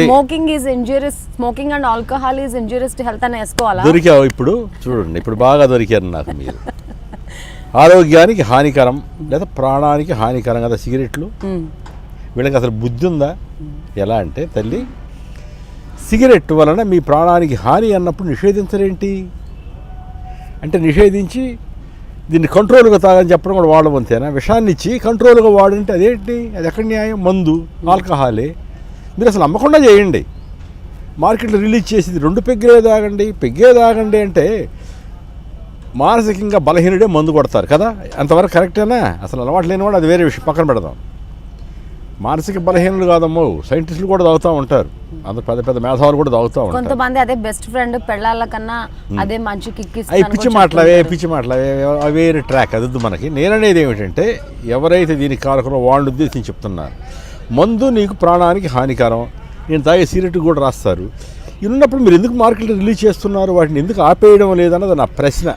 Smoking is injurious, smoking and alcohol is injurious to health అని వేసుకోవాలా? దొరికావు ఇప్పుడు చూడండి, ఇప్పుడు బాగా దొరికారు నాకు మీరు. ఆరోగ్యానికి హానికరం లేదా ప్రాణానికి హానికరం కదా సిగరెట్లు. వీళ్ళకి అసలు బుద్ధి ఉందా? ఎలా అంటే తల్లి, సిగరెట్ వలన మీ ప్రాణానికి హాని అన్నప్పుడు నిషేధించరేంటి అంటే, నిషేధించి దీన్ని కంట్రోల్గా తాగని చెప్పడం కూడా వాడడం అంతేనా? విషాన్ని ఇచ్చి కంట్రోల్గా వాడంటే అదేంటి? అది ఎక్కడ న్యాయం? మందు, ఆల్కహాలే. మీరు అసలు అమ్మకుండా చేయండి, మార్కెట్లో రిలీజ్ చేసేది 2 పెగ్గే తాగండి అంటే మానసికంగా బలహీనుడే మందు కొడతారు కదా, అంతవరకు కరెక్టేనా? అసలు అలవాటు లేని వాడు అది వేరే విషయం, పక్కన పెడదాం. మానసిక బలహీనులు కాదమ్మో, సైంటిస్టులు కూడా తాగుతూ ఉంటారు, అంత పెద్ద పెద్ద మేధావులు కూడా తాగుతూ ఉంటారు. కొంతమంది అదే బెస్ట్ ఫ్రెండ్, పెళ్ళాల కన్నా అదే మంచి కిక్ అవి పిచ్చి మాటలవే వేరే ట్రాక్, అది మనకి. నేననేది ఏమిటంటే, ఎవరైతే దీనికి కారకులో వాళ్ళు ఉద్దేశించి చెప్తున్నారు, మందు నీకు ప్రాణానికి హానికరం, నేను తాగే సిగరెట్ కూడా రాస్తారు. ఉన్నప్పుడు మీరు ఎందుకు మార్కెట్లో రిలీజ్ చేస్తున్నారు? వాటిని ఎందుకు ఆపేయడం లేదన్నది నా ప్రశ్న.